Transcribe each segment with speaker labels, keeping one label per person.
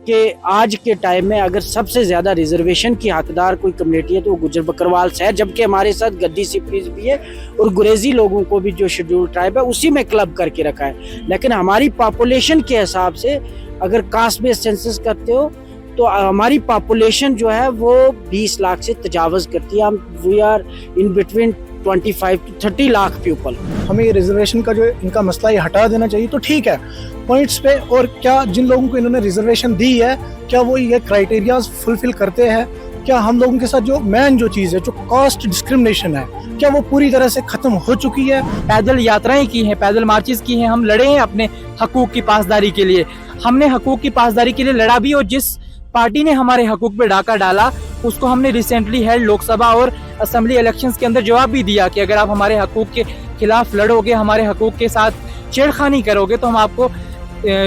Speaker 1: कि आज के टाइम में अगर सबसे ज़्यादा रिजर्वेशन की हकदार कोई कम्युनिटी है तो वो गुज्जर बकरवाल से है, जबकि हमारे साथ गद्दी सिपरीज भी है और गुरेजी लोगों को भी जो शेड्यूल ट्राइब है उसी में क्लब करके रखा है। लेकिन हमारी पॉपुलेशन के हिसाब से अगर कास्ट बेस्ड सेंसस करते हो तो हमारी पॉपुलेशन जो है वो 20 लाख से तजावज़ करती है। हम we are in between 25 to 30 lakh people.
Speaker 2: हमें ये रिजर्वेशन का जो इनका मसला ये हटा देना चाहिए तो ठीक है पॉइंट्स पे। और क्या जिन लोगों को इन्होंने रिजर्वेशन दी है क्या वो ये क्राइटेरियाज फुलफिल करते हैं? क्या हम लोगों के साथ जो मेन जो चीज़ है जो कास्ट डिस्क्रिमिनेशन है क्या वो पूरी तरह से खत्म हो चुकी है?
Speaker 3: पैदल यात्राएं की हैं, पैदल मार्चेस की हैं, हम लड़े हैं अपने हकूक की पासदारी के लिए। हमने हकूक की पासदारी के लिए लड़ा भी और जिस पार्टी ने हमारे हकूक पे डाका डाला उसको हमने रिसेंटली हेल्ड लोकसभा और असेंबली इलेक्शंस के अंदर जवाब भी दिया कि अगर आप हमारे हकूक के खिलाफ लड़ोगे, हमारे हकूक के साथ छेड़खानी करोगे तो हम आपको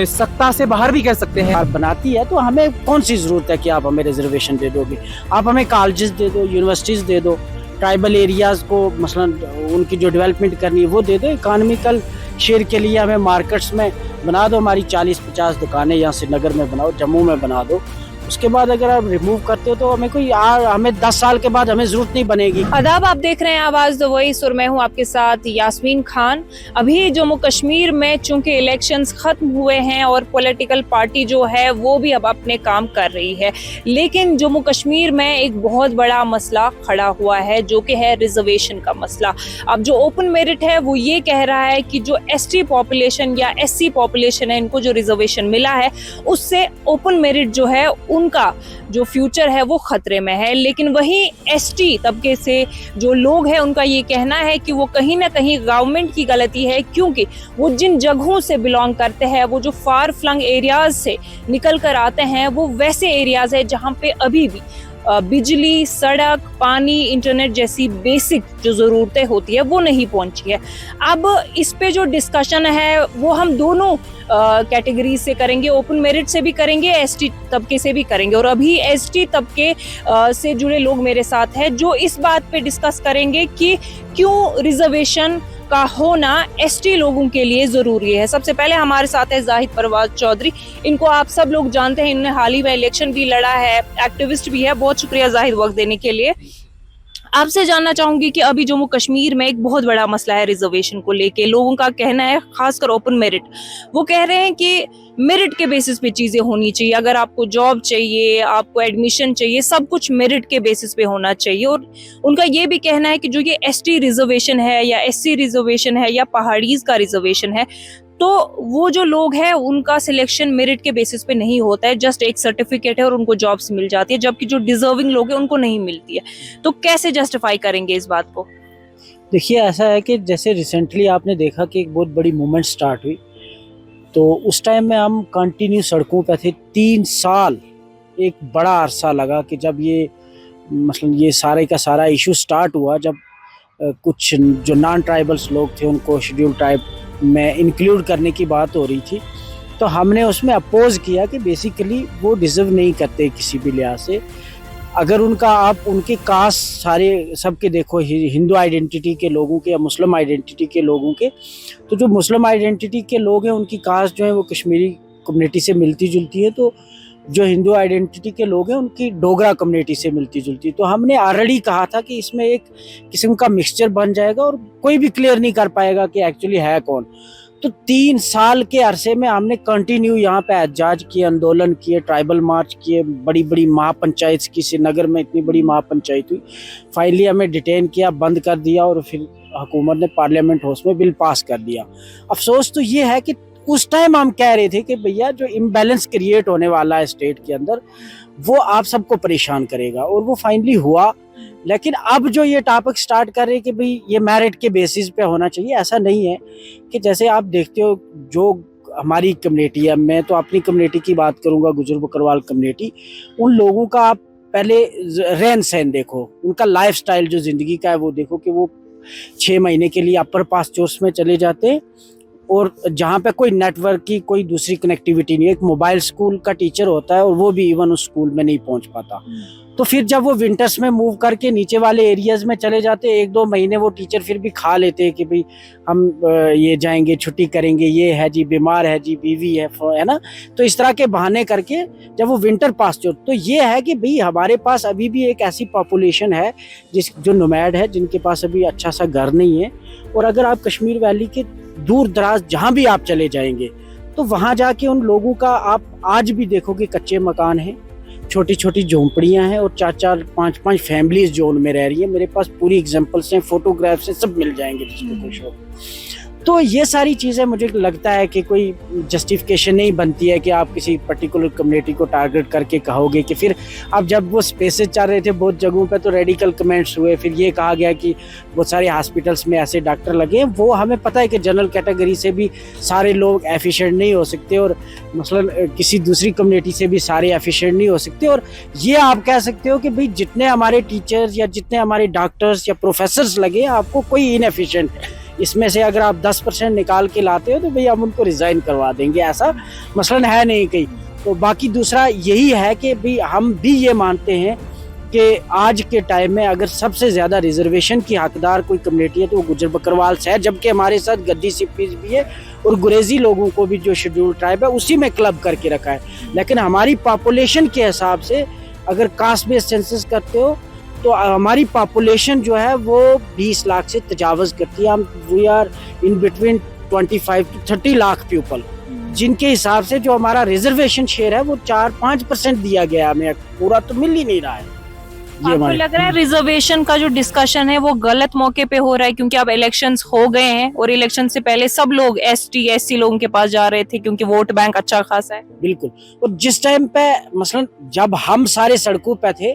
Speaker 3: सत्ता से बाहर भी कर सकते हैं।
Speaker 1: बनाती है तो हमें कौन सी ज़रूरत है कि आप हमें रिजर्वेशन दे दोगे? आप हमें कॉलेजेस दे दो, यूनिवर्सिटीज़ दे दो, ट्राइबल एरियाज़ को मसलन उनकी जो डेवलपमेंट करनी है वो दे दो। इकानमिकल शेयर के लिए हमें मार्केट्स में बना दो, हमारी 40-50 दुकानें यहाँ श्रीनगर में बनाओ, जम्मू में बना दो। उसके बाद अगर आप रिमूव करते हो तो हमें 10 साल के बाद हमें जरूरत नहीं बनेगी।
Speaker 4: आदाब, आप देख रहे हैं आवाज द वॉइस और मैं हूं आपके साथ यास्मीन खान। अभी जम्मू कश्मीर में चूंकि इलेक्शंस खत्म हुए हैं और पॉलिटिकल पार्टी जो है वो भी अब अपने काम कर रही है, लेकिन जम्मू कश्मीर में एक बहुत बड़ा मसला खड़ा हुआ है जो कि है रिजर्वेशन का मसला। अब जो ओपन मेरिट है वो ये कह रहा है कि जो एसटी पॉपुलेशन या एससी पॉपुलेशन है इनको जो रिजर्वेशन मिला है उससे ओपन मेरिट जो है उनका जो फ्यूचर है वो खतरे में है। लेकिन वहीं एसटी तबके से जो लोग हैं उनका ये कहना है कि वो कहीं ना कहीं गवर्नमेंट की गलती है, क्योंकि वो जिन जगहों से बिलोंग करते हैं, वो जो फार फ्लंग एरियाज से निकल कर आते हैं, वो वैसे एरियाज है जहाँ पे अभी भी बिजली, सड़क, पानी, इंटरनेट जैसी बेसिक जो ज़रूरतें होती है वो नहीं पहुंची है। अब इस पे जो डिस्कशन है वो हम दोनों कैटेगरी से करेंगे, ओपन मेरिट से भी करेंगे, एसटी तबके से भी करेंगे। और अभी एसटी तबके से जुड़े लोग मेरे साथ हैं जो इस बात पे डिस्कस करेंगे कि क्यों रिजर्वेशन का होना एसटी लोगों के लिए जरूरी है। सबसे पहले हमारे साथ है जाहिद परवाज चौधरी। इनको आप सब लोग जानते हैं, इन्होंने हाल ही में इलेक्शन भी लड़ा है, एक्टिविस्ट भी है। बहुत शुक्रिया जाहिद वक्त देने के लिए। आपसे जानना चाहूंगी कि अभी जम्मू कश्मीर में एक बहुत बड़ा मसला है रिजर्वेशन को लेके। लोगों का कहना है, खासकर ओपन मेरिट, वो कह रहे हैं कि मेरिट के बेसिस पे चीजें होनी चाहिए। अगर आपको जॉब चाहिए, आपको एडमिशन चाहिए, सब कुछ मेरिट के बेसिस पे होना चाहिए। और उनका ये भी कहना है कि जो ये एसटी रिजर्वेशन है या एससी रिजर्वेशन है या पहाड़ीज का रिजर्वेशन है, तो वो जो लोग हैं उनका सिलेक्शन मेरिट के बेसिस पे नहीं होता है, जस्ट एक सर्टिफिकेट है और उनको जॉब्स मिल जाती है, जबकि जो डिजर्विंग लोग हैं उनको नहीं मिलती है। तो कैसे जस्टिफाई करेंगे इस बात को?
Speaker 1: देखिए, ऐसा है कि जैसे रिसेंटली आपने देखा कि एक बहुत बड़ी मूवमेंट स्टार्ट हुई, तो उस टाइम में हम कंटिन्यू सड़कों पे थे 3 साल। एक बड़ा अरसा लगा कि जब ये मसलन ये सारे का सारा इशू स्टार्ट हुआ, जब कुछ जो नॉन ट्राइबल्स लोग थे उनको शेड्यूल ट्राइब में इंक्लूड करने की बात हो रही थी, तो हमने उसमें अपोज किया कि बेसिकली वो डिजर्व नहीं करते किसी भी लिहाज से। अगर उनका आप उनके कास्ट सारे सबके देखो, हिंदू आइडेंटिटी के लोगों के या मुस्लिम आइडेंटिटी के लोगों के, तो जो मुस्लिम आइडेंटिटी के लोग हैं उनकी कास्ट जो है वो कश्मीरी कम्युनिटी से मिलती जुलती है, तो जो हिंदू आइडेंटिटी के लोग हैं उनकी डोगरा कम्युनिटी से मिलती जुलती है। तो हमने ऑलरेडी कहा था कि इसमें एक किस्म का मिक्सचर बन जाएगा और कोई भी क्लियर नहीं कर पाएगा कि एक्चुअली है कौन। तो 3 साल के अरसे में हमने कंटिन्यू यहाँ पे एहतजाज किए, आंदोलन किए, ट्राइबल मार्च किए, बड़ी बड़ी महापंचायत की, श्रीनगर में इतनी बड़ी महापंचायत हुई। फाइनली हमें डिटेन किया, बंद कर दिया और फिर हुकूमत ने पार्लियामेंट हाउस में बिल पास कर दिया। अफसोस तो ये है कि उस टाइम हम कह रहे थे कि भैया जो इम्बैलेंस क्रिएट होने वाला है स्टेट के अंदर वो आप सबको परेशान करेगा, और वो फाइनली हुआ। लेकिन अब जो ये टॉपिक स्टार्ट कर रहे हैं कि भाई ये मेरिट के बेसिस पे होना चाहिए, ऐसा नहीं है। कि जैसे आप देखते हो जो हमारी कम्युनिटी है, मैं तो अपनी कम्युनिटी की बात करूंगा, गुज्जर बकरवाल कम्युनिटी, उन लोगों का आप पहले रहन सहन देखो, उनका लाइफ स्टाइल जो जिंदगी का है वो देखो कि वो 6 महीने के लिए अपर पास चोर्स में चले जाते हैं, और जहाँ पे कोई नेटवर्क की कोई दूसरी कनेक्टिविटी नहीं है। एक मोबाइल स्कूल का टीचर होता है और वो भी इवन उस स्कूल में नहीं पहुँच पाता। तो फिर जब वो विंटर्स में मूव करके नीचे वाले एरियाज में चले जाते, 1-2 महीने वो टीचर फिर भी खा लेते हैं कि भाई हम ये जाएंगे, छुट्टी करेंगे, ये है जी, बीमार है जी, बीवी है ना। तो इस तरह के बहाने करके जब वो विंटर पास तो ये है कि भाई हमारे पास अभी भी एक ऐसी पॉपुलेशन है जो नोमैड है, जिनके पास अभी अच्छा सा घर नहीं है। और अगर आप कश्मीर वैली के दूर दराज जहाँ भी आप चले जाएंगे तो वहाँ जाके उन लोगों का आप आज भी देखोगे कच्चे मकान हैं, छोटी छोटी झोंपड़ियां हैं और 4-4, 5-5 फैमिलीज जो उनमें रह रही है। मेरे पास पूरी एग्जांपल्स हैं, फोटोग्राफ्स हैं, सब मिल जाएंगे जिसको खुश हो। तो ये सारी चीज़ें मुझे लगता है कि कोई जस्टिफिकेशन नहीं बनती है कि आप किसी पर्टिकुलर कम्युनिटी को टारगेट करके कहोगे कि फिर अब जब वो स्पेसेस चल रहे थे बहुत जगहों पे तो रेडिकल कमेंट्स हुए, फिर ये कहा गया कि बहुत सारे हॉस्पिटल्स में ऐसे डॉक्टर लगे हैं। वो हमें पता है कि जनरल कैटेगरी से भी सारे लोग एफिशिएंट नहीं हो सकते और मसलन किसी दूसरी कम्युनिटी से भी सारे एफिशिएंट नहीं हो सकते। और ये आप कह सकते हो कि भाई जितने हमारे टीचर्स या जितने हमारे डॉक्टर्स या प्रोफेसर्स लगे, आपको कोई इनएफिशिएंट इसमें से अगर आप 10% निकाल के लाते हो तो भाई हम उनको रिजाइन करवा देंगे, ऐसा मसलन है नहीं कहीं। तो बाकी दूसरा यही है कि भाई हम भी ये मानते हैं कि आज के टाइम में अगर सबसे ज़्यादा रिजर्वेशन की हकदार कोई कम्युनिटी है तो वो गुज्जर बकरवाल से है, जबकि हमारे साथ गद्दी सिप्पीज भी है और गुरेजी लोगों को भी जो शेड्यूल ट्राइब है उसी में क्लब करके रखा है। लेकिन हमारी पॉपुलेशन के हिसाब से अगर कास्ट बेस्ड सेंसस करते हो तो हमारी पॉपुलेशन जो है वो 20 लाख से तजावज करती है। हम we are in between 25 to 30 lakh people, जिनके हिसाब से जो हमारा रिजर्वेशन शेयर है वो 4-5% दिया गया, हमें पूरा तो मिल ही नहीं रहा है।
Speaker 4: आपको लग रहा है रिजर्वेशन का जो डिस्कशन है वो गलत मौके पे हो रहा है क्योंकि अब इलेक्शंस हो गए हैं और इलेक्शन से पहले सब लोग ST SC लोगों के पास जा रहे थे क्योंकि वोट बैंक अच्छा खासा है।
Speaker 1: बिल्कुल। और जिस टाइम पे मसलन जब हम सारे सड़कों पे थे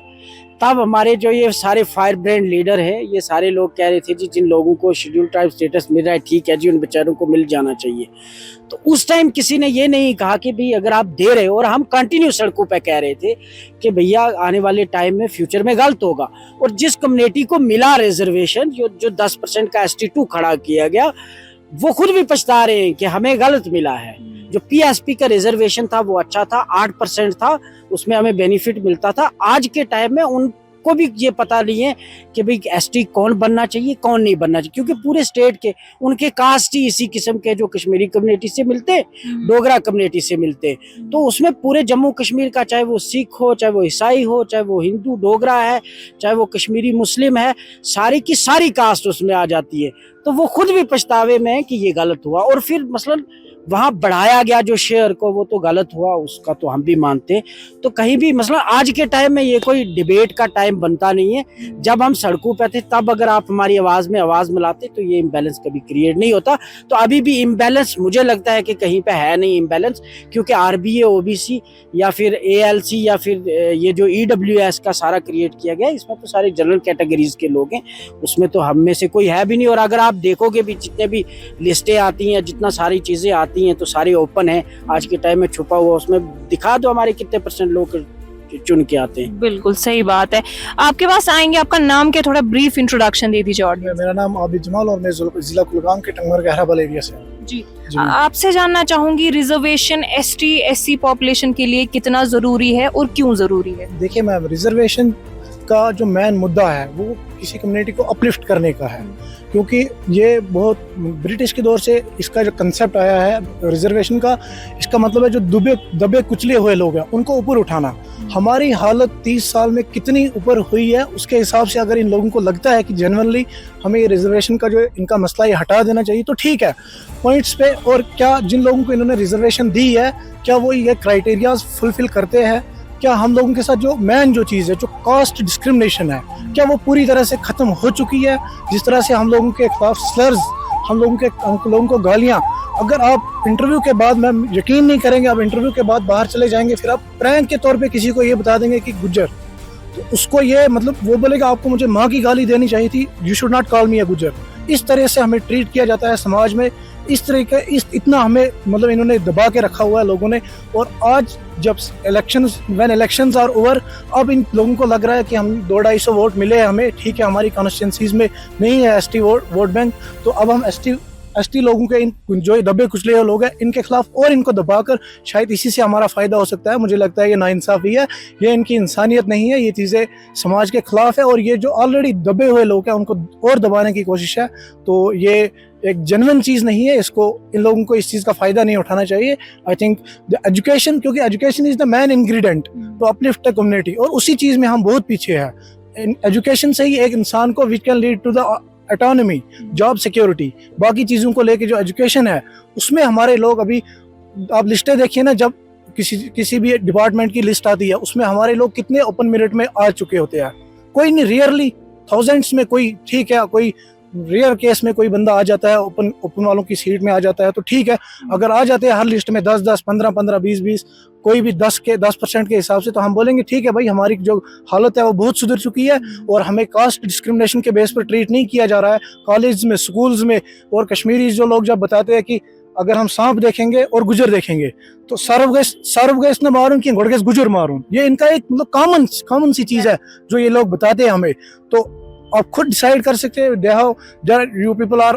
Speaker 1: तब हमारे जो ये सारे फायर ब्रांड लीडर है, ये सारे लोग कह रहे थे जी जिन लोगों को शेड्यूल ट्राइब स्टेटस मिल रहा है ठीक है जी, उन बेचारों को मिल जाना चाहिए। तो उस टाइम किसी ने ये नहीं कहा कि भाई अगर आप दे रहे हो, और हम कंटिन्यू सड़कों पे कह रहे थे कि भैया आने वाले टाइम में फ्यूचर में गलत होगा। और जिस कम्युनिटी को मिला रिजर्वेशन, जो 10% का ST2 खड़ा किया गया, वो खुद भी पछता रहे हैं कि हमें गलत मिला है। जो PSP का रिजर्वेशन था वो अच्छा था, 8% था, उसमें हमें बेनिफिट मिलता था। आज के टाइम में उनको भी ये पता नहीं है कि भाई ST कौन बनना चाहिए कौन नहीं बनना चाहिए, क्योंकि पूरे स्टेट के उनके कास्ट ही इसी किस्म के जो कश्मीरी कम्युनिटी से मिलते, डोगरा कम्युनिटी से मिलते। तो उसमें पूरे जम्मू कश्मीर का, चाहे वो सिख हो, चाहे वो ईसाई हो, चाहे वो हिंदू डोगरा है, चाहे वो कश्मीरी मुस्लिम है, सारी की सारी कास्ट उसमें आ जाती है। तो वो खुद भी पछतावे में है कि ये गलत हुआ। और फिर मसलन वहाँ बढ़ाया गया जो शेयर को, वो तो गलत हुआ, उसका तो हम भी मानते हैं। तो कहीं भी मसला आज के टाइम में ये कोई डिबेट का टाइम बनता नहीं है। जब हम सड़कों पे थे तब अगर आप हमारी आवाज़ में आवाज़ मिलाते तो ये इम्बैलेंस कभी क्रिएट नहीं होता। तो अभी भी इम्बैलेंस मुझे लगता है कि कहीं पे है नहीं इम्बैलेंस, क्योंकि RBA OBC या फिर ALC या फिर ये जो EWS का सारा क्रिएट किया गया, इसमें तो सारे जनरल कैटेगरीज के लोग हैं, उसमें तो हम में से कोई है भी नहीं। और अगर आप देखोगे भी जितने भी लिस्टें आती हैं, जितना सारी चीज़ें आती हैं, तो सारे ओपन है। आज के टाइम में छुपा हुआ उसमें दिखा दो हमारे कितने % लोग चुन के आते हैं।
Speaker 4: बिल्कुल सही बात है। आपके पास आएंगे, आपका नाम क्या, थोड़ा ब्रीफ इंट्रोडक्शन दे दीजिए ऑडियंस।
Speaker 2: मेरा नाम आबिद जमाल और मैं जिला कुलगाम के टंगमर गहराबल एरिया से हूँ।
Speaker 4: जी, आपसे जानना चाहूंगी रिजर्वेशन ST SC पॉपुलेशन के लिए कितना जरूरी है और क्यों जरूरी है?
Speaker 2: देखिए मैम, रिजर्वेशन का जो मेन मुद्दा है वो किसी कम्युनिटी को अपलिफ्ट करने का है, क्योंकि ये बहुत ब्रिटिश के दौर से इसका जो कंसेप्ट आया है रिजर्वेशन का, इसका मतलब है जो दबे कुचले हुए लोग हैं उनको ऊपर उठाना। हमारी हालत 30 साल में कितनी ऊपर हुई है उसके हिसाब से अगर इन लोगों को लगता है कि जेन्युइनली हमें ये रिजर्वेशन का जो इनका मसला ये हटा देना चाहिए तो ठीक है पॉइंट्स पे। और क्या जिन लोगों को इन्होंने रिजर्वेशन दी है क्या वो ये क्राइटेरियाज फुलफिल करते हैं? क्या हम लोगों के साथ जो मेन जो चीज़ है जो कास्ट डिस्क्रिमिनेशन है क्या वो पूरी तरह से ख़त्म हो चुकी है? जिस तरह से हम लोगों के खिलाफ स्लर्स, हम लोगों को गालियाँ, अगर आप इंटरव्यू के बाद, मैं यकीन नहीं करेंगे, आप इंटरव्यू के बाद बाहर चले जाएंगे फिर आप प्रैंक के तौर पे किसी को ये बता देंगे कि गुज्जर, तो उसको ये मतलब वो बोलेगा आपको मुझे माँ की गाली देनी चाहिए थी, you should not call me a Gujjar. इस तरह से हमें ट्रीट किया जाता है समाज में, इस तरीके इतना हमें मतलब इन्होंने दबा के रखा हुआ है लोगों ने। और आज जब इलेक्शंस आर ओवर, अब इन लोगों को लग रहा है कि हम 200-250 वोट मिले हमें, ठीक है हमारी कॉन्स्टिट्यूंसीज में नहीं है ST वोट बैंक, तो अब हम ST एसटी लोगों के जो ये दबे कुचले हुए लोग हैं इनके खिलाफ और इनको दबाकर शायद इसी से हमारा फ़ायदा हो सकता है। मुझे लगता है ये नाइंसाफ़ी है, ये इनकी इंसानियत नहीं है, ये चीज़ें समाज के ख़िलाफ़ है और ये जो ऑलरेडी दबे हुए लोग हैं उनको और दबाने की कोशिश है। तो ये एक जेन्युइन चीज़ नहीं है, इसको इन लोगों को इस चीज़ का फ़ायदा नहीं उठाना चाहिए। आई थिंक द एजुकेशन, क्योंकि education is the main ingredient to uplift the community, और उसी चीज़ में हम बहुत पीछे हैं। एजुकेशन से ही एक इंसान को which can lead to the autonomy, job security, बाकी चीज़ों को लेके जो एजुकेशन है उसमें हमारे लोग अभी, आप लिस्टें देखिए ना, जब किसी भी डिपार्टमेंट की लिस्ट आती है उसमें हमारे लोग कितने ओपन मेरिट में आ चुके होते हैं। कोई नहीं, रियरली थाउजेंड्स में कोई, ठीक है, कोई रेयर केस में कोई बंदा आ जाता है, ओपन वालों की सीट में आ जाता है तो ठीक है। अगर आ जाते हैं हर लिस्ट में 10-10, 15-15, 20-20, कोई भी 10% के हिसाब से, तो हम बोलेंगे ठीक है भाई, हमारी जो हालत है वो बहुत सुधर चुकी है और हमें कास्ट डिस्क्रिमिनेशन के बेस पर ट्रीट नहीं किया जा रहा है कॉलेज में, स्कूल्स में। और कश्मीरी जो लोग जब बताते हैं कि अगर हम सांप देखेंगे और गुजर देखेंगे तो सर्वगैस न मारूं कि घोड़गैस गुजर मारूं, ये इनका एक मतलब कॉमन सी चीज़ है जो ये लोग बताते हैं हमें। तो आप खुद डिसाइड कर सकते हैं, you people are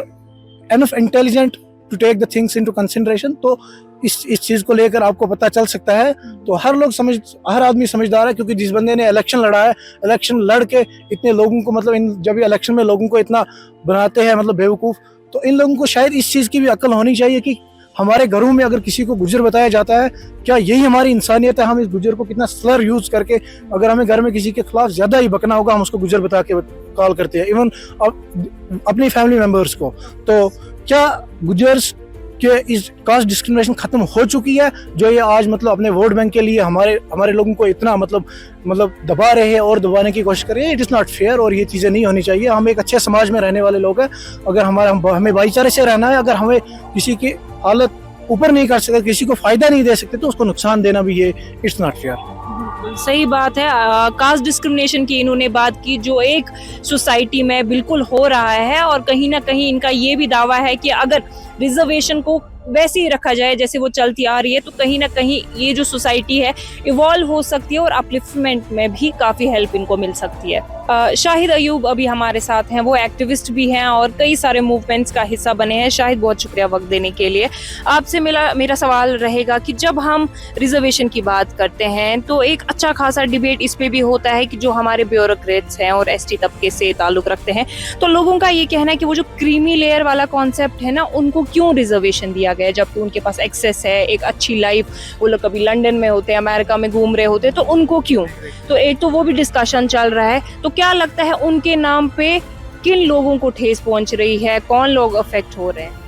Speaker 2: enough intelligent to take the things into consideration. तो इस चीज़ को लेकर आपको पता चल सकता है। तो हर आदमी समझदार है, क्योंकि जिस बंदे ने इलेक्शन लड़ा है, इलेक्शन लड़ के इतने लोगों को, मतलब जब ये इलेक्शन में लोगों को इतना बनाते हैं मतलब बेवकूफ़, तो इन लोगों को शायद इस चीज़ की भी अक्ल होनी चाहिए कि हमारे घरों में अगर किसी को गुजर बताया जाता है, क्या यही हमारी इंसानियत है? हम इस गुजर को कितना स्लर यूज करके, अगर हमें घर में किसी के खिलाफ ज्यादा ही बकना होगा, हम उसको गुजर बता के कॉल करते हैं, इवन अपनी फैमिली मेंबर्स को। तो क्या गुजर्स के इस कास्ट डिस्क्रिमिनेशन खत्म हो चुकी है जो ये आज मतलब अपने वोट बैंक के लिए हमारे लोगों को इतना मतलब दबा रहे हैं और दबाने की कोशिश कर रहे हैं? इट इज़ नॉट फेयर और ये चीज़ें नहीं होनी चाहिए। हम एक अच्छे समाज में रहने वाले लोग हैं, अगर हमें भाईचारे से रहना है, अगर हमें किसी की हालत ऊपर नहीं कर सकते, किसी को फायदा नहीं दे सकते, तो उसको नुकसान देना भी ये इट्स नॉट फेयर।
Speaker 4: सही बात है। कास्ट डिस्क्रिमिनेशन की इन्होंने बात की जो एक सोसाइटी में बिल्कुल हो रहा है, और कहीं ना कहीं इनका ये भी दावा है कि अगर रिजर्वेशन को वैसे ही रखा जाए जैसे वो चलती आ रही है तो कहीं ना कहीं ये जो सोसाइटी है इवॉल्व हो सकती है और अपलिफ्टमेंट में भी काफ़ी हेल्प इनको मिल सकती है। शाहिद अयूब अभी हमारे साथ हैं, वो एक्टिविस्ट भी हैं और कई सारे मूवमेंट्स का हिस्सा बने हैं। शाहिद, बहुत शुक्रिया वक्त देने के लिए। आपसे मेरा सवाल रहेगा कि जब हम रिजर्वेशन की बात करते हैं तो एक अच्छा खासा डिबेट इस पे भी होता है कि जो हमारे ब्यूरोक्रेट्स हैं और एसटी तबके से ताल्लुक़ रखते हैं, तो लोगों का ये कहना है कि वो जो क्रीमी लेयर वाला कॉन्सेप्ट है ना, उनको क्यों रिजर्वेशन दिया गया जबकि उनके पास एक्सेस है, एक अच्छी लाइफ, वो लोग कभी लंदन में होते हैं, अमेरिका में घूम रहे होते हैं, तो उनको क्यों? तो एक तो वो भी डिस्कशन चल रहा है। तो क्या लगता है उनके नाम पे किन लोगों को ठेस पहुंच रही है, कौन लोग अफेक्ट हो रहे हैं?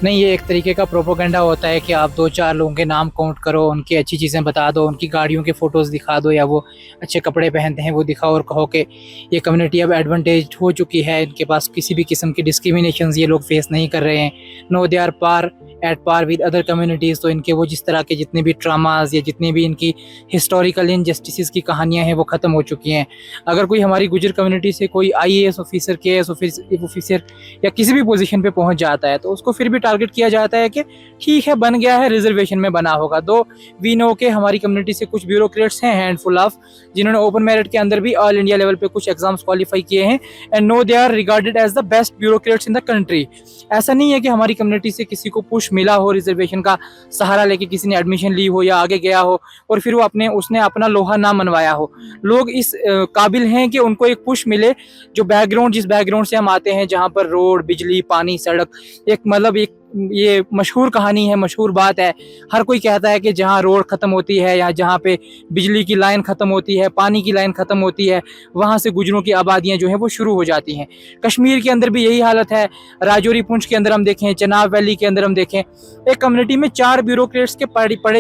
Speaker 3: नहीं, ये एक तरीके का प्रोपोगंडा होता है कि आप 2-4 लोगों के नाम काउंट करो, उनकी अच्छी चीज़ें बता दो, उनकी गाड़ियों के फ़ोटोज़ दिखा दो या वो अच्छे कपड़े पहनते हैं वो दिखाओ और कहो कि ये कम्युनिटी अब एडवांटेज हो चुकी है, इनके पास किसी भी किस्म की डिस्क्रिमिनेशंस ये लोग फेस नहीं कर रहे हैं। No, they are at par with other communities. तो इनके वो जिस तरह के जितने भी ट्रामाज या जितनी भी इनकी हिस्टोरिकल इनजस्टिस की कहानियाँ हैं वो ख़त्म हो चुकी हैं। अगर कोई हमारी गुजर कम्युनिटी से कोई IAS ऑफिसर, KS ऑफिसर या किसी भी पोजीशन पे पहुंच जाता है तो उसको फिर भी टारगेट किया जाता है कि ठीक है, बन गया है, रिजर्वेशन में बना होगा। दो वी नो के हमारी कम्युनिटी से कुछ ब्यूरोक्रेट्स हैं, हैंडफुल ऑफ, जिन्होंने ओपन मेरिट के अंदर भी ऑल इंडिया लेवल पे कुछ एग्जाम्स क्वालिफाई किए हैं, and no, they are regarded as the best bureaucrats in the country. ऐसा नहीं है कि हमारी कम्युनिटी से किसी को पुश मिला हो, रिजर्वेशन का सहारा लेके किसी ने एडमिशन ली हो या आगे गया हो और फिर वो उसने अपना लोहा ना मनवाया हो। लोग इस काबिल हैं कि उनको एक पुश मिले, जो जिस बैकग्राउंड से हम आते हैं, जहाँ पर रोड, बिजली, पानी, सड़क, एक ये मशहूर कहानी है, मशहूर बात है। हर कोई कहता है कि जहाँ रोड ख़त्म होती है या जहाँ पे बिजली की लाइन ख़त्म होती है, पानी की लाइन ख़त्म होती है, वहाँ से गुजरों की आबादियाँ जो हैं वो शुरू हो जाती हैं। कश्मीर के अंदर भी यही हालत है। राजौरी, पुंछ के अंदर हम देखें, चनाब वैली के अंदर हम देखें, एक कम्युनिटी में 4 ब्यूरोक्रेट्स के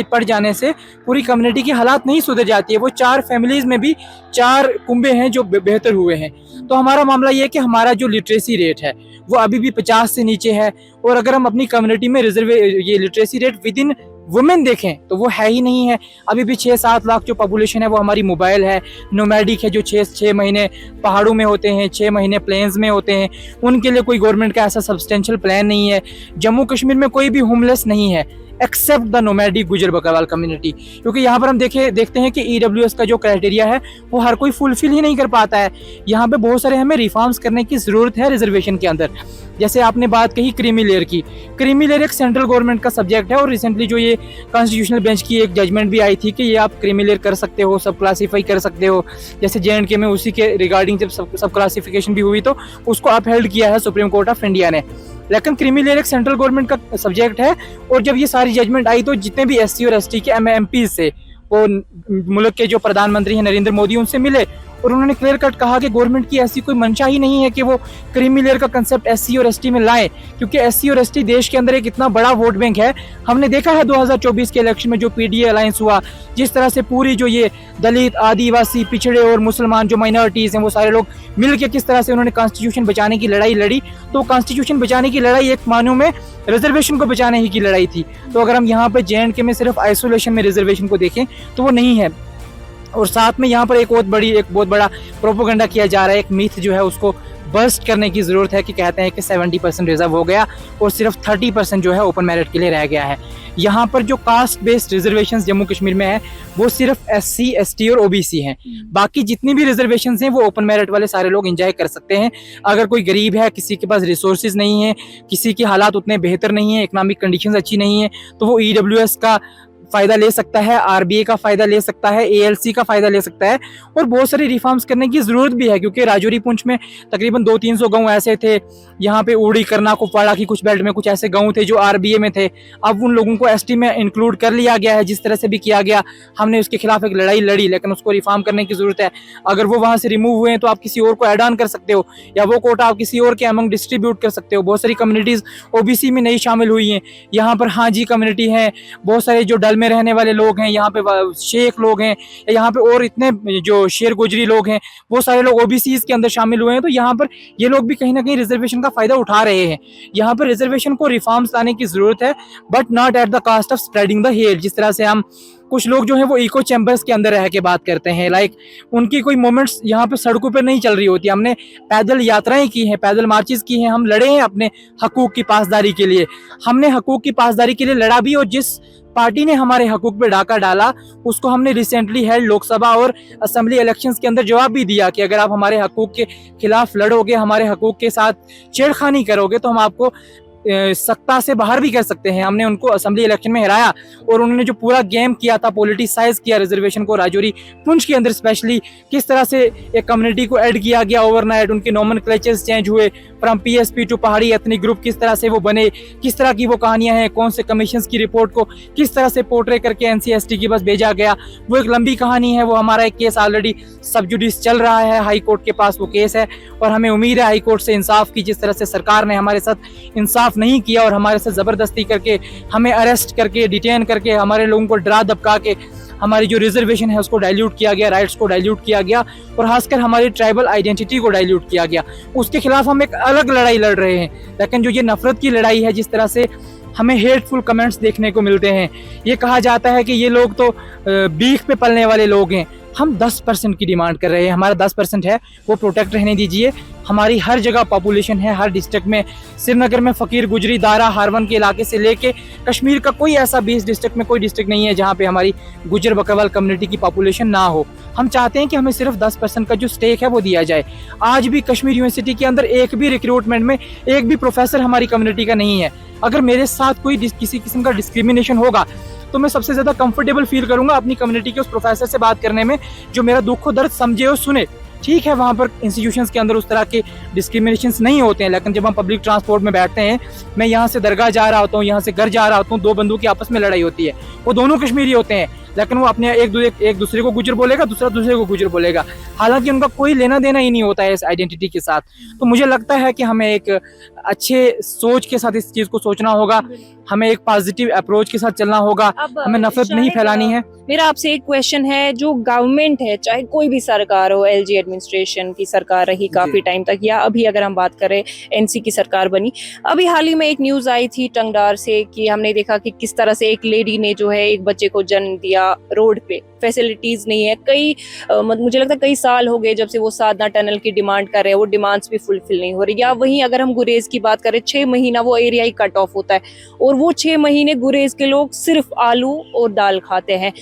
Speaker 3: पड़ जाने से पूरी कम्युनिटी की हालात नहीं सुधर जाती है। वो 4 फैमिलीज़ में भी 4 कुंबे हैं जो बेहतर हुए हैं। तो हमारा मामला ये है कि हमारा जो लिटरेसी रेट है वो अभी भी 50 से नीचे है, और अगर हम अपनी कम्युनिटी में ये literacy rate with in women देखें तो वो है ही नहीं है। अभी भी 6-7 लाख जो पॉपुलेशन है वो हमारी मोबाइल है, नोमैडिक है, जो 6 महीने पहाड़ों में होते हैं, 6 महीने प्लेन्स में होते हैं। उनके लिए कोई गवर्नमेंट का ऐसा सब्सटेंशियल प्लान नहीं है। जम्मू कश्मीर में कोई भी होमलेस नहीं है। एक्सेप्ट द नोमैडिक गुजर बकरवाल कम्युनिटी, क्योंकि यहाँ पर हम देखते हैं कि ईडब्ल्यूएस का जो क्राइटेरिया है वो हर कोई फुलफिल ही नहीं कर पाता है। यहाँ पे बहुत सारे हमें रिफॉर्म्स करने की ज़रूरत है रिजर्वेशन के अंदर। जैसे आपने बात कही क्रीमी लेयर की, क्रीमी लेयर एक सेंट्रल गवर्नमेंट का सब्जेक्ट है और रिसेंटली जो ये कॉन्स्टिट्यूशनल बेंच की एक जजमेंट भी आई थी कि ये आप क्रीमी लेयर कर सकते हो, सब क्लासीफाई कर सकते हो। जैसे JNK में उसी के रिगार्डिंग जब सब क्लासिफिकेशन भी हुई तो उसको अपहेल्ड किया है सुप्रीम कोर्ट ऑफ इंडिया ने। लेकिन क्रीमी लेयर एक सेंट्रल गवर्नमेंट का सब्जेक्ट है और जब ये सारी जजमेंट आई तो जितने भी SC और ST के MMP से वो मुल्क के जो प्रधानमंत्री हैं नरेंद्र मोदी उनसे मिले और उन्होंने क्लियर कट कहा कि गवर्नमेंट की ऐसी कोई मंशा ही नहीं है कि वो क्रीमी लेयर का कंसेप्ट SC और ST में लाएं, क्योंकि SC और ST देश के अंदर एक इतना बड़ा वोट बैंक है। हमने देखा है 2024 के इलेक्शन में जो PDA अलायंस हुआ, जिस तरह से पूरी जो ये दलित, आदिवासी, पिछड़े और मुसलमान जो माइनॉरिटीज़ हैं वो सारे लोग मिल के किस तरह से उन्होंने कॉन्स्टिट्यूशन बचाने की लड़ाई लड़ी। तो कॉन्स्टिट्यूशन बचाने की लड़ाई एक मानों में रिजर्वेशन को बचाने ही की लड़ाई थी। तो अगर हम यहाँ पे JNK में सिर्फ आइसोलेशन में रिजर्वेशन को देखें तो वो नहीं है। और साथ में यहाँ पर एक बहुत बड़ा प्रोपोगंडा किया जा रहा है, एक मिथ जो है उसको बर्स्ट करने की ज़रूरत है कि कहते हैं कि 70% रिजर्व हो गया और सिर्फ 30% जो है ओपन मेरिट के लिए रह गया है। यहाँ पर जो caste based reservations Jammu Kashmir में है वो सिर्फ SC, ST और OBC हैं। बाकी जितनी भी रिजर्वेशंस हैं वो ओपन मेरिट वाले सारे लोग एंजॉय कर सकते हैं। अगर कोई गरीब है, किसी के पास रिसोर्सेज नहीं है, किसी के हालात उतने बेहतर नहीं है, इकोनॉमिक कंडीशंस अच्छी नहीं है, तो वो EWS का फ़ायदा ले सकता है, RBA का फ़ायदा ले सकता है, ALC का फ़ायदा ले सकता है। और बहुत सारी रिफॉर्म्स करने की ज़रूरत भी है, क्योंकि राजौरी पुंछ में तकरीबन 200-300 गांव ऐसे थे, यहाँ पे उड़ी, करना, कुपवाड़ा की कुछ बेल्ट में कुछ ऐसे गांव थे जो RBA में थे। अब उन लोगों को ST में इंक्लूड कर लिया गया है। जिस तरह से भी किया गया, हमने उसके खिलाफ एक लड़ाई लड़ी, लेकिन उसको रिफॉर्म करने की ज़रूरत है। अगर वो वहाँ से रिमूव हुए हैं तो आप किसी और को ऐड ऑन कर सकते हो, या वो कोटा आप किसी और के अमंग डिस्ट्रीब्यूट कर सकते हो। बहुत सारी कम्युनिटीज़ OBC में नहीं शामिल हुई हैं। यहाँ पर हाजी कम्युनिटी है, बहुत सारे जो डल में रहने वाले लोग हैं, यहाँ पे शेख लोग हैं, यहाँ पे और इतने जो शेर गुजरी लोग हैं, वो सारे लोग OBCs के अंदर शामिल हुए हैं। तो यहाँ पर ये लोग भी कहीं ना कहीं रिजर्वेशन का फायदा उठा रहे हैं। यहाँ पर रिजर्वेशन को रिफॉर्म्स लाने की जरूरत है, but not at the cost of spreading the hate. जिस तरह से हम कुछ लोग जो है वो इको चैम्बर्स के अंदर रह के बात करते हैं, लाइक उनकी कोई मोमेंट्स यहाँ पे सड़कों पर नहीं चल रही होती। हमने पैदल यात्राएं की हैं, पैदल मार्चेस की हैं, हम लड़े हैं अपने हकूक की पासदारी के लिए। हमने हकूक की पासदारी के लिए लड़ा भी, और जिस पार्टी ने हमारे हकूक पे डाका डाला उसको हमने रिसेंटली हेल्ड लोकसभा और असेंबली इलेक्शंस के अंदर जवाब भी दिया कि अगर आप हमारे हकूक के खिलाफ लड़ोगे, हमारे हकूक के साथ छेड़खानी करोगे तो हम आपको सत्ता से बाहर भी कर सकते हैं। हमने उनको असेंबली इलेक्शन में हराया, और उन्होंने जो पूरा गेम किया था, पॉलिटिसाइज किया रिजर्वेशन को, राजौरी पुंछ के अंदर स्पेशली किस तरह से एक कम्युनिटी को ऐड किया गया ओवरनाइट, उनके नॉमेनक्लेचर्स चेंज हुए फ्रॉम PSP टू पहाड़ी एथनिक ग्रुप, किस तरह से वो बने, किस तरह की वो कहानियां हैं, कौन से कमीशन की रिपोर्ट को किस तरह से पोर्ट्रे करके NC/ST के पास भेजा गया, वो एक लंबी कहानी है। वो हमारा एक केस ऑलरेडी सब जुडिस चल रहा है, हाई कोर्ट के पास वो केस है, और हमें उम्मीद है हाई कोर्ट से इंसाफ की। जिस तरह से सरकार ने हमारे साथ इंसाफ नहीं किया और हमारे साथ जबरदस्ती करके, हमें अरेस्ट करके, डिटेन करके, हमारे लोगों को डरा धमका के हमारी जो रिजर्वेशन है उसको डाइल्यूट किया गया, राइट्स को डाइल्यूट किया गया, और खासकर हमारी ट्राइबल आइडेंटिटी को डाइल्यूट किया गया, उसके खिलाफ हम एक अलग लड़ाई लड़ रहे हैं। लेकिन जो ये नफरत की लड़ाई है, जिस तरह से हमें हेटफुल कमेंट्स देखने को मिलते हैं, ये कहा जाता है कि ये लोग तो बीफ पे पलने वाले लोग हैं, हम 10% की डिमांड कर रहे हैं। हमारा 10% है वो प्रोटेक्ट रहने दीजिए। हमारी हर जगह पॉपुलेशन है, हर डिस्ट्रिक्ट में, श्रीनगर में फकीर गुजरी, दारा, हारवन के इलाके से लेके कश्मीर का कोई ऐसा 20 डिस्ट्रिक्ट में कोई डिस्ट्रिक्ट नहीं है जहाँ पे हमारी गुजर बकरवाल कम्युनिटी की पॉपुलेशन ना हो। हम चाहते हैं कि हमें सिर्फ 10% का जो स्टेक है वो दिया जाए। आज भी कश्मीर यूनिवर्सिटी के अंदर एक भी रिक्रूटमेंट में एक भी प्रोफेसर हमारी कम्युनिटी का नहीं है। अगर मेरे साथ कोई किसी किस्म का डिस्क्रिमिनेशन होगा तो मैं सबसे ज्यादा कंफर्टेबल फील करूंगा अपनी कम्युनिटी के उस प्रोफेसर से बात करने में जो मेरा दुख और दर्द समझे और सुने। ठीक है, वहाँ पर इंस्टीट्यूशंस के अंदर उस तरह के डिस्क्रिमिनेशंस नहीं होते हैं, लेकिन जब हम पब्लिक ट्रांसपोर्ट में बैठते हैं, मैं यहाँ से दरगाह जा रहा होता हूँ, यहाँ से घर जा रहा होता हूँ, दो बंदों की आपस में लड़ाई होती है, वो दोनों कश्मीरी होते हैं, लेकिन वो अपने एक दूसरे को गुजर बोलेगा, दूसरा दूसरे को गुजर बोलेगा, हालांकि उनका कोई लेना देना ही नहीं होता है इस आइडेंटिटी के साथ। तो मुझे लगता है कि हमें एक अच्छे सोच के साथ इस चीज को सोचना होगा, हमें एक पॉजिटिव अप्रोच के साथ चलना होगा, हमें नफरत नहीं फैलानी है।
Speaker 4: मेरा आपसे एक क्वेश्चन है, जो गवर्नमेंट है, चाहे कोई भी सरकार हो, LG एडमिनिस्ट्रेशन की सरकार रही काफी टाइम तक, या अभी अगर हम बात करें NC की सरकार बनी, अभी हाल ही में एक न्यूज आई थी टंगडार से कि हमने देखा कि किस तरह से एक लेडी ने जो है एक बच्चे को जन्म दिया या रोड पे फैसिलिटीज नहीं है। मुझे लगता है कई साल हो गए जब से वो साधना टनल की डिमांड कर रहे हैं, वो डिमांड्स भी फुलफिल नहीं हो रही। या वहीं अगर हम गुरेज की बात करें, 6 महीना वो एरिया ही कट ऑफ होता है और वो 6 महीने गुरेज के लोग सिर्फ आलू और दाल खाते हैं।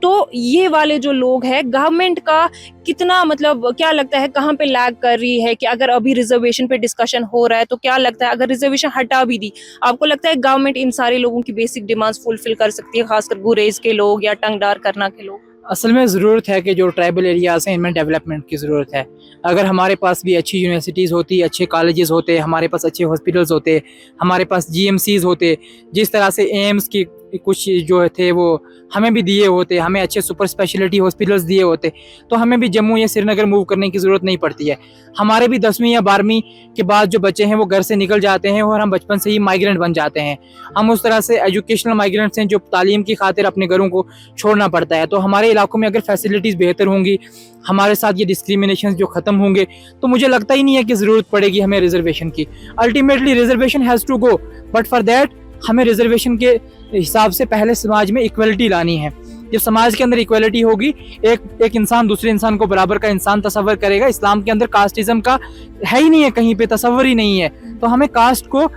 Speaker 4: तो ये वाले जो लोग हैं, गवर्नमेंट का कितना मतलब क्या लगता है कहाँ पे लैग कर रही है? कि अगर अभी रिजर्वेशन पे डिस्कशन हो रहा है तो क्या लगता है अगर रिजर्वेशन हटा भी दी, आपको लगता है गवर्नमेंट इन सारे लोगों की बेसिक डिमांड्स फुलफिल कर सकती है, खासकर गुरेज के लोग या टंगडार करना के लोग?
Speaker 3: असल में ज़रूरत है कि जो ट्राइबल एरियाज हैं इनमें डेवलपमेंट की ज़रूरत है। अगर हमारे पास भी अच्छी यूनिवर्सिटीज़ होती, अच्छे कॉलेजेस होते, हमारे पास अच्छे हॉस्पिटल्स होते, हमारे पास जीएमसीज होते, जिस तरह से एम्स की कुछ जो थे वो हमें भी दिए होते, हमें अच्छे सुपर स्पेशलिटी हॉस्पिटल्स दिए होते, तो हमें भी जम्मू या श्रीनगर मूव करने की ज़रूरत नहीं पड़ती है। हमारे भी 10वीं या 12वीं के बाद जो बच्चे हैं वो घर से निकल जाते हैं और हम बचपन से ही माइग्रेंट बन जाते हैं। हम उस तरह से एजुकेशनल माइग्रेंट्स हैं जो तालीम की खातिर अपने घरों को छोड़ना पड़ता है। तो हमारे इलाकों में अगर फैसिलिटीज़ बेहतर होंगी, हमारे साथ ये डिस्क्रिमिनेशन जो ख़त्म होंगे, तो मुझे लगता ही नहीं है कि ज़रूरत पड़ेगी हमें रिजर्वेशन की। Ultimately reservation has to go, but for that हमें रिजर्वेशन के हिसाब से पहले समाज में इक्वलिटी लानी है। जब समाज के अंदर इक्वलिटी होगी, एक इंसान दूसरे इंसान को बराबर का इंसान तस्वर करेगा। इस्लाम के अंदर कास्टिज्म का है ही नहीं है, कहीं पे तस्वर ही नहीं है। तो हमें कास्ट को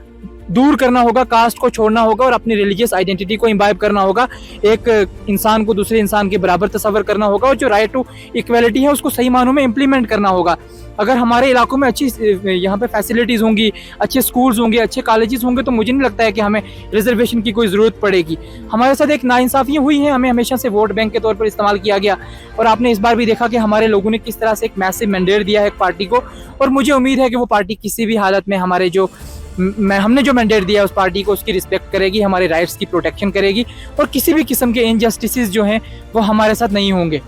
Speaker 3: दूर करना होगा, कास्ट को छोड़ना होगा और अपनी रिलीजियस आइडेंटिटी को इम्बाइब करना होगा। एक इंसान को दूसरे इंसान के बराबर तस्वर करना होगा और जो राइट टू इक्वलिटी है उसको सही मानों में इम्प्लीमेंट करना होगा। अगर हमारे इलाकों में अच्छी यहाँ पे फैसिलिटीज़ होंगी, अच्छे स्कूल्स होंगे, अच्छे कॉलेजेस होंगे, तो मुझे नहीं लगता है कि हमें रिजर्वेशन की कोई ज़रूरत पड़ेगी। हमारे साथ एक नाइंसाफ़ियाँ हुई हैं, हमें हमेशा से वोट बैंक के तौर पर इस्तेमाल किया गया और आपने इस बार भी देखा कि हमारे लोगों ने किस तरह से एक मैसिव मैंडेट दिया है एक पार्टी को। और मुझे उम्मीद है कि वो पार्टी किसी भी हालत में हमने जो मैंडेट दिया है उस पार्टी को उसकी रिस्पेक्ट करेगी, हमारे राइट्स की प्रोटेक्शन करेगी और किसी भी किस्म के इनजस्टिसेस जो हैं वो हमारे साथ नहीं होंगे।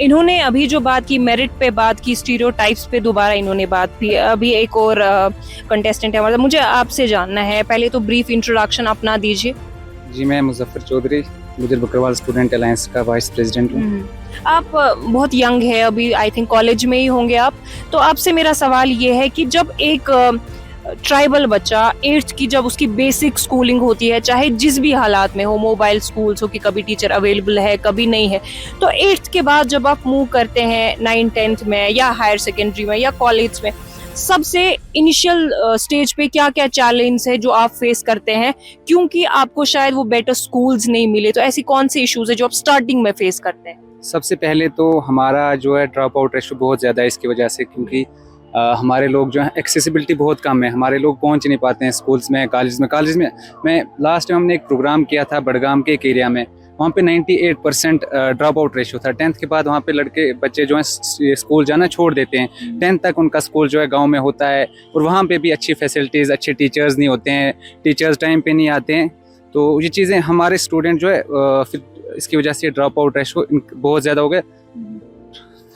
Speaker 4: इन्होंने अभी जो बात की, मेरिट पे बात की, स्टीरियोटाइप्स पे दोबारा इन्होंने बात की। अभी एक और कंटेस्टेंट है हमारा, मुझे आपसे जानना है, पहले तो ब्रीफ इंट्रोडक्शन अपना दीजिए।
Speaker 5: जी, मैं मुजफ्फर चौधरी, गुजर बकरवाल स्टूडेंट अलायंस का वाइस प्रेसिडेंट हूँ।
Speaker 4: आप बहुत यंग है, अभी आई थिंक कॉलेज में ही होंगे आप। तो आपसे मेरा सवाल ये है कि जब एक ट्राइबल बच्चा 8th की जब उसकी बेसिक स्कूलिंग होती है, चाहे जिस भी हालात में हो, मोबाइल स्कूल्स हो कि कभी टीचर अवेलेबल है कभी नहीं है, तो 8th के बाद जब आप मूव करते हैं 9th 10th में या हायर सेकेंडरी में या कॉलेज में, सबसे इनिशियल स्टेज पे क्या क्या चैलेंज है जो आप फेस करते हैं, क्योंकि आपको शायद वो बेटर स्कूल्स नहीं मिले? तो ऐसी कौन सी इश्यूज है जो आप स्टार्टिंग में फेस करते हैं?
Speaker 5: सबसे पहले तो हमारा जो है ड्रॉप आउट रेशो बहुत ज़्यादा है इसकी वजह से, क्योंकि हमारे लोग जो हैं एक्सेसिबिलिटी बहुत कम है, हमारे लोग पहुंच नहीं पाते हैं स्कूल्स में, कॉलेज में। मैं लास्ट टाइम हमने एक प्रोग्राम किया था बडगाम के एक एरिया में, वहाँ पे 98% ड्रॉप आउट रेशो था। 10th के बाद वहाँ पे बच्चे जो हैं स्कूल जाना छोड़ देते हैं। 10th तक उनका स्कूल जो है गांव में होता है और वहाँ पे भी अच्छी फैसिलिटीज़, अच्छे टीचर्स नहीं होते हैं, टीचर्स टाइम पे नहीं आते हैं। तो ये चीज़ें हमारे स्टूडेंट जो है फिर इसकी वजह से ड्रॉप आउट रेशो बहुत ज़्यादा हो गया।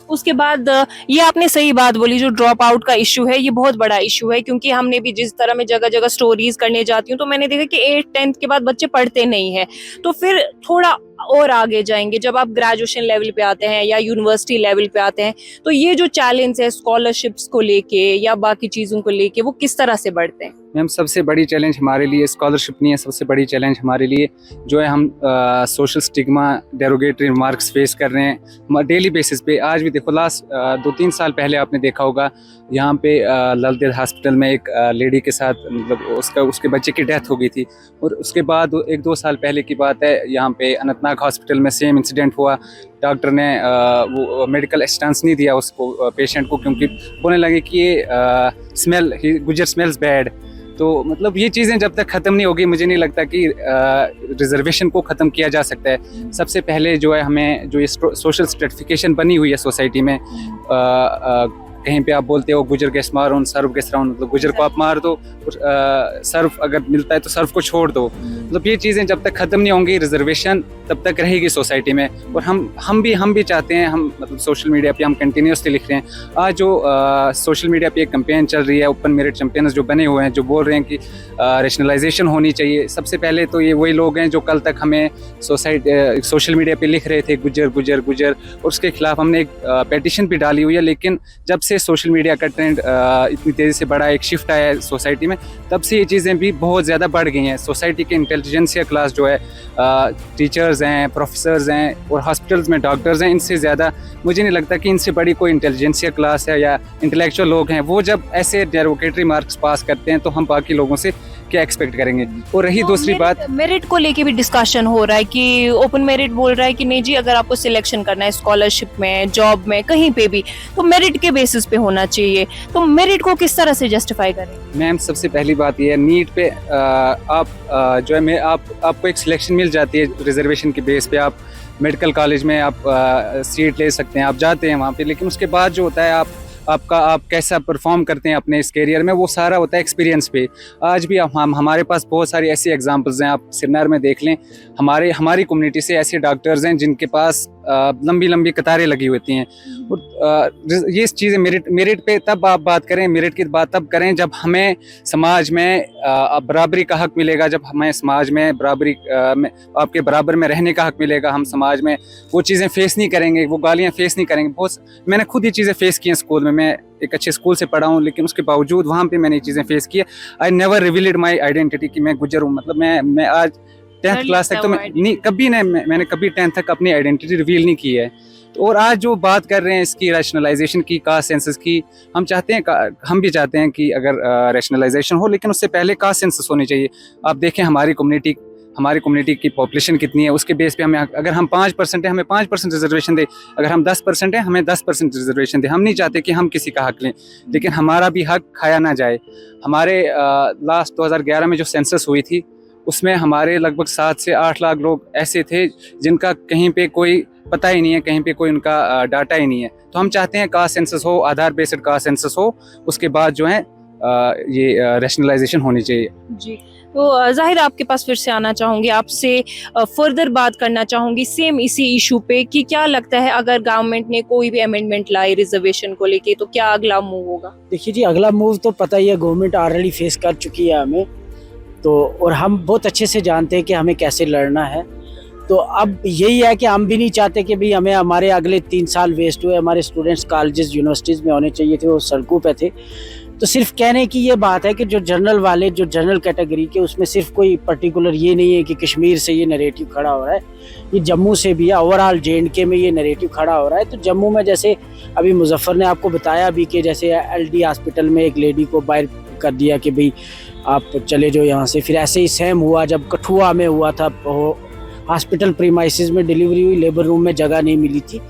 Speaker 4: उसके बाद ये आपने सही बात बोली, जो ड्रॉप आउट का इशू है ये बहुत बड़ा इशू है, क्योंकि हमने भी जिस तरह में जगह जगह स्टोरीज करने जाती हूँ तो मैंने देखा कि 8th 10th के बाद बच्चे पढ़ते नहीं है। तो फिर थोड़ा और आगे जाएंगे जब आप ग्रेजुएशन लेवल पे आते हैं या यूनिवर्सिटी लेवल पे आते हैं, तो ये जो चैलेंज है स्कॉलरशिप्स को लेके या बाकी चीज़ों को लेके, वो किस तरह से बढ़ते हैं?
Speaker 5: मैम, सबसे बड़ी चैलेंज हमारे लिए स्कॉलरशिप नहीं है, सबसे बड़ी चैलेंज हमारे लिए जो है हम social stigma, derogatory remarks face कर रहे हैं डेली बेसिस पे। आज भी देखो, लास्ट 2-3 साल पहले आपने देखा होगा यहाँ पे ललदेव हॉस्पिटल में एक लेडी के साथ मतलब उसके बच्चे की डेथ हो गई थी। और उसके बाद 1-2 साल पहले की बात है, यहाँ पे अनंतनाग हॉस्पिटल में सेम इंसिडेंट हुआ। डॉक्टर ने वो मेडिकल असिस्टेंस नहीं दिया उसको, पेशेंट को, क्योंकि बोलने लगे कि ये गुजर स्मेल्स बैड। तो मतलब ये चीज़ें जब तक ख़त्म नहीं होगी, मुझे नहीं लगता कि रिजर्वेशन को ख़त्म किया जा सकता है। सबसे पहले जो है हमें जो ये सोशल स्ट्रेटिफिकेशन बनी हुई है सोसाइटी में, कहीं पे आप बोलते हो गुजर गैस मारो सर्व गैस राउंड, मतलब गुजर को आप मार दो, सर्व अगर मिलता है तो सर्व को छोड़ दो। मतलब ये चीज़ें जब तक ख़त्म नहीं होंगी, रिजर्वेशन तब तक रहेगी सोसाइटी में। और हम भी चाहते हैं, हम मतलब सोशल मीडिया पे हम कंटिन्यूसली लिख रहे हैं। आज जो सोशल मीडिया पे एक कैंपेन चल रही है, ओपन मेरिट चैंपियंस जो बने हुए हैं, जो बोल रहे हैं कि रेशनलाइजेशन होनी चाहिए। सबसे पहले तो ये वही लोग हैं जो कल तक हमें सोशल मीडिया पे लिख रहे थे गुजर गुजर गुजर, और उसके खिलाफ हमने एक पेटिशन भी डाली हुई है। लेकिन जब से से सोशल मीडिया का ट्रेंड इतनी तेज़ी से बढ़ा, एक शिफ्ट आया है सोसाइटी में, तब से ये चीज़ें भी बहुत ज़्यादा बढ़ गई हैं। सोसाइटी के इंटेलिजेंसिया क्लास जो है, टीचर्स हैं, प्रोफेसर्स हैं और हॉस्पिटल्स में डॉक्टर्स हैं, इनसे ज़्यादा मुझे नहीं लगता कि इनसे बड़ी कोई इंटेलिजेंसिया क्लास है या इंटेलेक्चुअल लोग हैं। वो जब ऐसे डेरोगेटरी मार्क्स पास करते हैं तो हम बाकी लोगों से क्या एक्सपेक्ट करेंगे। और रही दूसरी बात,
Speaker 4: मेरिट को लेके भी डिस्कशन हो रहा है कि ओपन मेरिट बोल रहा है कि नहीं जी, अगर आपको सिलेक्शन करना है स्कॉलरशिप में, जॉब में, कहीं पे भी, तो मेरिट के बेसिस पे होना चाहिए। तो मेरिट को किस तरह से जस्टिफाई करें?
Speaker 5: मैम सबसे पहली बात ये है, नीट पे आप जो है मैं आपको एक सिलेक्शन मिल जाती है रिजर्वेशन के बेस पे। आप मेडिकल कॉलेज में आप सीट ले सकते हैं, आप जाते हैं वहाँ पे, लेकिन उसके बाद जो होता है आप कैसा परफॉर्म करते हैं अपने इस करियर में, वो सारा होता है एक्सपीरियंस पे। आज भी हमारे पास बहुत सारी ऐसी एग्जांपल्स हैं, आप सिरनार में देख लें, हमारी कम्युनिटी से ऐसे डॉक्टर्स हैं जिनके पास लंबी लंबी कतारें लगी होती हैं। और ये चीज़ें मेरिट पे तब आप बात करें, मेरिट की बात तब करें जब हमें समाज में बराबरी का हक मिलेगा, जब हमें समाज में बराबरी में आपके बराबर में रहने का हक मिलेगा। हम समाज में वो चीज़ें फेस नहीं करेंगे, वो गालियाँ फेस नहीं करेंगे। मैंने खुद ये चीज़ें फेस की हैं स्कूल में। मैं एक अच्छे स्कूल से पढ़ा हूँ, लेकिन उसके बावजूद वहाँ पे मैंने ये चीज़ें फेस की है। I never revealed my identity कि मैं गुजर हूँ। मतलब मैं आज 10th क्लास तक तो मैंने कभी 10th तक अपनी आइडेंटिटी रिवील नहीं की है। तो और आज जो बात कर रहे हैं इसकी रैशनलाइजेशन की, कास्ट सेंसस की, हम भी चाहते हैं कि अगर रैशनलाइजेशन हो, लेकिन उससे पहले कास्ट सेंसस होनी चाहिए। आप देखें हमारी कम्युनिटी की पॉपुलेशन कितनी है, उसके बेस पे हमें, अगर हम 5% है हमें 5% रिजर्वेशन दे, अगर हम 10% है हमें 10% रिजर्वेशन दे। हम नहीं चाहते कि हम किसी का हक लें, लेकिन हमारा भी हक खाया ना जाए। हमारे लास्ट 2011 में जो सेंसस हुई थी, उसमें हमारे लगभग 7 से 8 लाख लोग ऐसे थे जिनका कहीं पे कोई पता ही नहीं है, कहीं पे कोई उनका डाटा ही नहीं है। तो हम चाहते हैं कास्ट सेंसस हो, आधार बेस्ड कास्ट सेंसस हो, उसके बाद जो है ये रैशनलाइजेशन होनी चाहिए।
Speaker 4: जी, तो जाहिर आपके पास फिर से आना चाहूंगी, आपसे फर्दर बात करना चाहूंगी सेम इसी इशू पे कि क्या लगता है अगर गवर्नमेंट ने कोई भी अमेंडमेंट लाई रिजर्वेशन को लेके तो क्या अगला मूव होगा?
Speaker 1: देखिए जी, अगला मूव तो पता ही है, गवर्नमेंट ऑलरेडी फेस कर चुकी है हमें तो, और हम बहुत अच्छे से जानते हैं कि हमें कैसे लड़ना है। तो अब यही है कि हम भी नहीं चाहते कि भाई हमें हमारे अगले 3 साल वेस्ट हुए, हमारे स्टूडेंट्स कॉलेजेस यूनिवर्सिटीज़ में होने चाहिए थे, वो सड़कों पे थे। तो सिर्फ कहने की ये बात है कि जो जनरल कैटेगरी के, उसमें सिर्फ कोई पर्टिकुलर ये नहीं है कि कश्मीर से ये नैरेटिव खड़ा हो रहा है, ये जम्मू से भी है, ओवरऑल J&K में ये नैरेटिव खड़ा हो रहा है। तो जम्मू में जैसे अभी मुजफ्फर ने आपको बताया भी कि जैसे LD हॉस्पिटल में एक लेडी को बाहर कर दिया कि भाई आप चले जाओ यहाँ से। फिर ऐसे ही सेम हुआ जब कठुआ में हुआ था, हॉस्पिटल प्रीमाइसिस में डिलीवरी हुई, लेबर रूम में जगह नहीं मिली थी।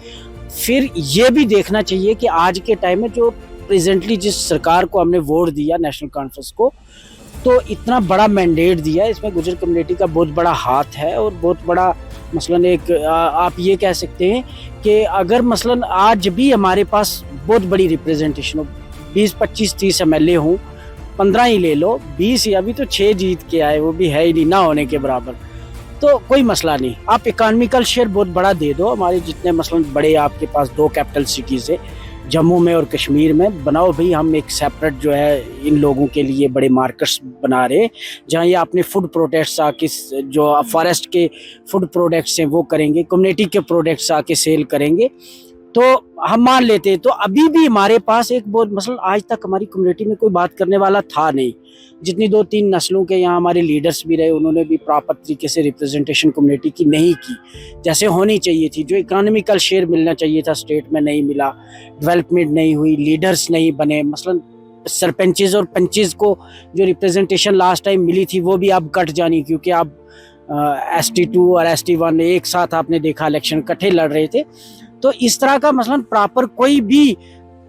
Speaker 1: फिर ये भी देखना चाहिए कि आज के टाइम में जो प्रेजेंटली जिस सरकार को हमने वोट दिया, नेशनल कॉन्फ्रेंस को, तो इतना बड़ा मैंडेट दिया, इसमें गुजर कम्युनिटी का बहुत बड़ा हाथ है और बहुत बड़ा मसलन एक आप ये कह सकते हैं कि अगर मसलन आज भी हमारे पास बहुत बड़ी रिप्रेजेंटेशन हो, 20, 25, 30 MLA हूँ, 15 ही ले लो, 20 ही अभी तो 6 जीत के आए, वो भी है ही नहीं, ना होने के बराबर। तो कोई मसला नहीं, आप इकोनॉमिकल शेयर बहुत बड़ा दे दो। हमारे जितने मसलन बड़े आपके पास 2 कैपिटल सिटीज़ है, जम्मू में और कश्मीर में, बनाओ भाई हम एक सेपरेट जो है इन लोगों के लिए बड़े मार्केट्स बना रहे, जहाँ ये अपने फूड प्रोडक्ट्स आके, जो फॉरेस्ट के फूड प्रोडक्ट्स हैं वो करेंगे, कम्युनिटी के प्रोडक्ट्स आके सेल करेंगे, तो हम मान लेते हैं। तो अभी भी हमारे पास एक बहुत मसलन, आज तक हमारी कम्युनिटी में कोई बात करने वाला था नहीं। जितनी 2-3 नस्लों के यहाँ हमारे लीडर्स भी रहे, उन्होंने भी प्रॉपर तरीके से रिप्रेजेंटेशन कम्युनिटी की नहीं की जैसे होनी चाहिए थी। जो इकोनॉमिकल शेयर मिलना चाहिए था स्टेट में नहीं मिला, डेवलपमेंट नहीं हुई, लीडर्स नहीं बने। मसलन सरपंचेज और पंचेज को जो रिप्रेजेंटेशन लास्ट टाइम मिली थी वो भी अब कट जानी, क्योंकि अब ST2 और ST1 एक साथ आपने देखा इलेक्शन इकट्ठे लड़ रहे थे। तो इस तरह का मसलन प्रॉपर कोई भी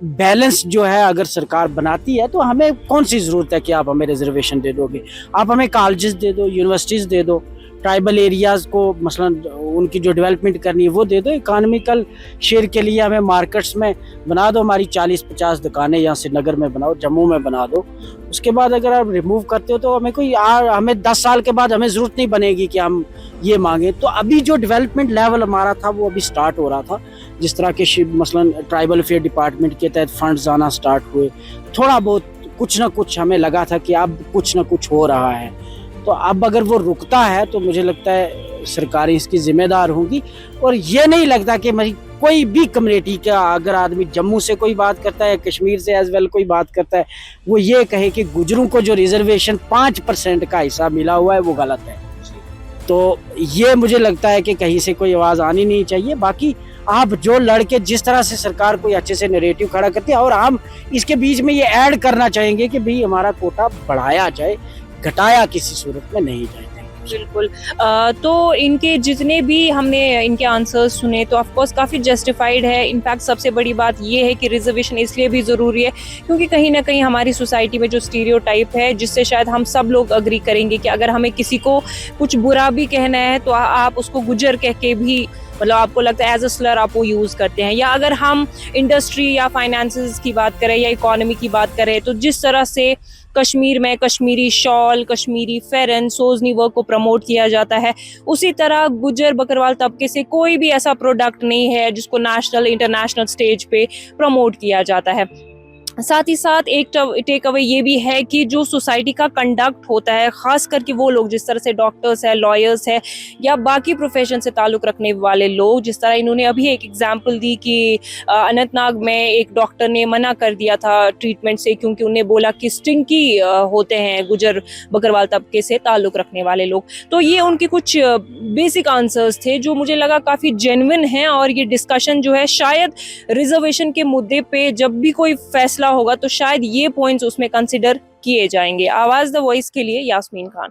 Speaker 1: बैलेंस जो है अगर सरकार बनाती है, तो हमें कौन सी ज़रूरत है कि आप हमें रिजर्वेशन दे दोगे? आप हमें कॉलेजेस दे दो, यूनिवर्सिटीज़ दे दो, ट्राइबल एरियाज़ को मसलन उनकी जो डेवलपमेंट करनी है वो दे दो। इकोनॉमिकल शेयर के लिए हमें मार्केट्स में बना दो, हमारी 40-50 दुकानें यहाँ श्रीनगर में बनाओ, जम्मू में बना दो। उसके बाद अगर आप रिमूव करते हो तो हमें 10 साल के बाद हमें ज़रूरत नहीं बनेगी कि हम ये मांगे। तो अभी जो डेवलपमेंट लेवल हमारा था वो अभी स्टार्ट हो रहा था, जिस तरह के मसलन ट्राइबल अफेयर डिपार्टमेंट के तहत फंड्स आना स्टार्ट हुए, थोड़ा बहुत कुछ ना कुछ हमें लगा था कि अब कुछ ना कुछ हो रहा है। तो अब अगर वो रुकता है तो मुझे लगता है सरकारें इसकी जिम्मेदार होंगी। और ये नहीं लगता कि कोई भी कम्युनिटी का अगर आदमी जम्मू से कोई बात करता है, कश्मीर से एज वेल कोई बात करता है, वो ये कहे कि गुजरों को जो रिजर्वेशन 5% का हिस्सा मिला हुआ है वो गलत है। तो ये मुझे लगता है कि कहीं से कोई आवाज़ आनी नहीं चाहिए। बाकी आप जो लड़के जिस तरह से सरकार कोई अच्छे से नैरेटिव खड़ा करती है, और हम इसके बीच में ये ऐड करना चाहेंगे कि भाई हमारा कोटा बढ़ाया जाए, घटाया किसी सूरत में नहीं जाए।
Speaker 4: बिल्कुल। तो इनके जितने भी हमने इनके आंसर्स सुने तो ऑफ कोर्स काफ़ी जस्टिफाइड है। इनफैक्ट सबसे बड़ी बात ये है कि रिजर्वेशन इसलिए भी ज़रूरी है क्योंकि कहीं ना कहीं हमारी सोसाइटी में जो स्टीरियोटाइप है, जिससे शायद हम सब लोग अग्री करेंगे कि अगर हमें किसी को कुछ बुरा भी कहना है तो आप उसको गुजर कह के भी, मतलब आपको लगता है एज अ स्लर आप वो यूज़ करते हैं। या अगर हम इंडस्ट्री या फाइनेंसेस की बात करें या इकोनॉमी की बात करें तो जिस तरह से कश्मीर में कश्मीरी शॉल, कश्मीरी फेरन, सोजनी वर्क को प्रमोट किया जाता है, उसी तरह गुजर बकरवाल तबके से कोई भी ऐसा प्रोडक्ट नहीं है जिसको नेशनल इंटरनेशनल स्टेज पे प्रमोट किया जाता है। साथ ही साथ एक टेक अवे ये भी है कि जो सोसाइटी का कंडक्ट होता है, ख़ास करके वो लोग जिस तरह से डॉक्टर्स है, लॉयर्स है या बाकी प्रोफेशन से ताल्लुक़ रखने वाले लोग, जिस तरह इन्होंने अभी एक एग्जांपल दी कि अनंतनाग में एक डॉक्टर ने मना कर दिया था ट्रीटमेंट से क्योंकि उन्हें बोला कि स्टिंकी होते हैं गुजर बकरवाल तबके से ताल्लुक़ रखने वाले लोग। तो ये उनके कुछ बेसिक आंसर्स थे जो मुझे लगा काफ़ी जेन्युइन हैं, और ये डिस्कशन जो है शायद रिजर्वेशन के मुद्दे पे जब भी कोई फैसला होगा तो शायद ये पॉइंट्स उसमें कंसिडर किए जाएंगे। आवाज़ द वॉइस के लिए यास्मीन खान।